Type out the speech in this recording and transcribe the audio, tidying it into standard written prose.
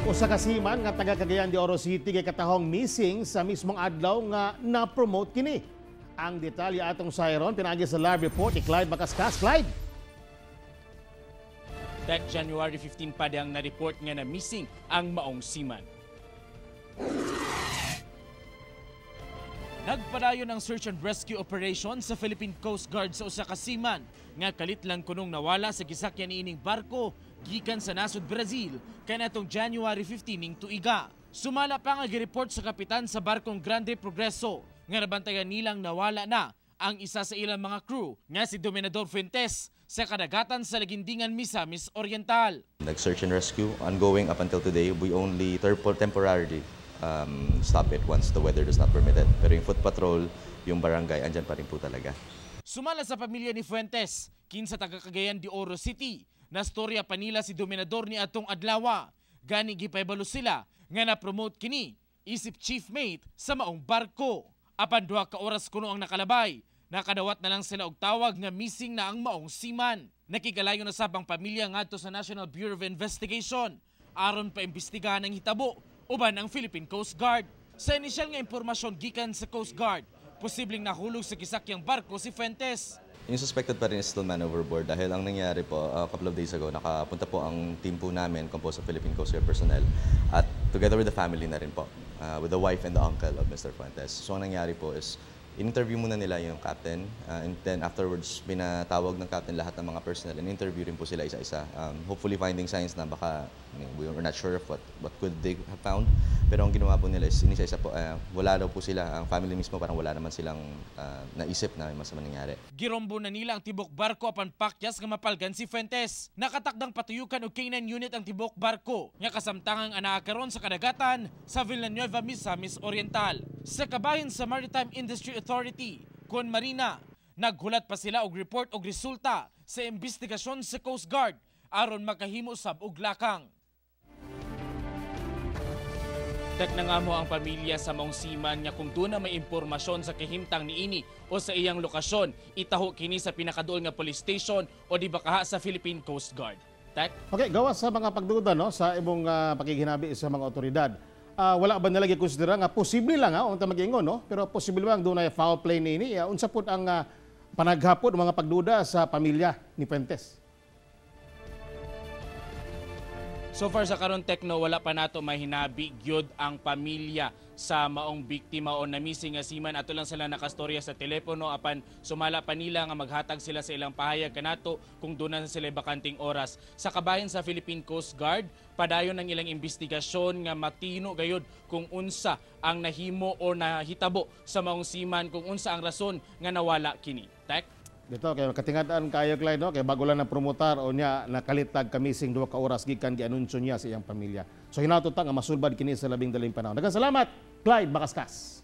Usa ka seaman nga taga Cagayan de Oro City kay katahong missing sa mismong adlaw nga na-promote kini. Ang detalye atong sayron pinagi sa live report ni Clyde Macascas. Clyde. That January 15 pa dang na-report nga na missing ang maong seaman. Nagpadayon ang search and rescue operation sa Philippine Coast Guard sa usa ka seaman nga kalit lang kunong nawala sa gisakyan niining barko gikan sa nasod Brazil kanatong January 15 ning tuiga. Sumala pa nga gi-report sa kapitan sa barkong Grande Progreso nga nabantayan nilang nawala na ang isa sa ilang mga crew nga si Dominador Fuentes sa kadagatan sa Lagindingan, Misamis Oriental. Nag-search and rescue ongoing up until today. We only temporarily stop it once the weather does not permit it. Pero yung foot patrol, yung barangay, andyan pa rin po talaga. Sumala sa pamilya ni Fuentes, kinsa taga Cagayan de Oro City, na storya pa nila si Dominador ni atong adlawa. Gani gipaybalo sila nga na-promote kini, isip chief mate sa maong barko. Apan 2 ka oras kuno ang nakalabay, nakadawat na lang sila og tawag nga missing na ang maong seaman. Nakigalayo na sabang pamilya ngadto sa National Bureau of Investigation aron pa imbestigahan ang hitabo uban ang Philippine Coast Guard. Sa inisyal nga impormasyon gikan sa Coast Guard, posibleng nahulog sa gisakyang barko si Fuentes. Yung suspected pa rin is still man overboard dahil ang nangyari po a couple of days ago, nakapunta po ang team po namin composed of Philippine Coast Guard personnel at together with the family na rin po, with the wife and the uncle of Mr. Fuentes. So ang nangyari po is in-interview muna nila yung captain and then afterwards binatawag ng captain lahat ng mga personnel and interview rin po sila isa-isa. Hopefully finding signs na baka we were not sure of what could they have found. Pero ang ginawa po nila is inisa-isa po, wala daw po sila, ang family mismo parang wala naman silang naisip na may masama nangyari. Girombo na nila ang tibok barko apan pakyas nga mapalgan si Fuentes. Nakatakdang patuyukan og K9 unit ang tibok barko nga kasamtangang anaa karon sa kadagatan sa Villanueva, Misamis Oriental. Sa kabahin sa Maritime Industry Authority, Con Marina, naghulat pa sila og report og resulta sa investigasyon sa Coast Guard aron makahimo sab og lakang. Tak na nga mo ang pamilya sa maong seaman nga kung doon na may impormasyon sa kahimtang niini o sa iyang lokasyon, itaho kini sa pinakaduol nga police station o di bakaha sa Philippine Coast Guard. Tak? Okay, gawas sa mga pagduda no sa imong pakiginabi sa mga otoridad. Wala ba nila gikonsidera nga posible lang unta mag-ingon no, pero posible bang dunay foul play niini? Unsa pud ang panaghapon mga pagduda sa pamilya ni Fuentes? So far sa karon tekno, wala pa nato mahinabi gyud ang pamilya sa maong biktima o na missing nga seaman. Ato lang sila nakastorya sa telepono apan sumala pa nila nga maghatag sila sa ilang pahayag kanato kung doon na sila bakanting oras. Sa kabahin sa Philippine Coast Guard, padayon ang ilang investigasyon nga matino gayud kung unsa ang nahimo o nahitabo sa maong seaman, kung unsa ang rason nga nawala kini. Tek? Dito kay katingadaan kayo Clyde no kay bago lang na promotar o niya nakalitag kamising 2 ka oras gikan gianunsyo niya sa iyang pamilya. So hinatot ta nga masulbad kini sa labing daling panahon. Daghang salamat Clyde Macascas.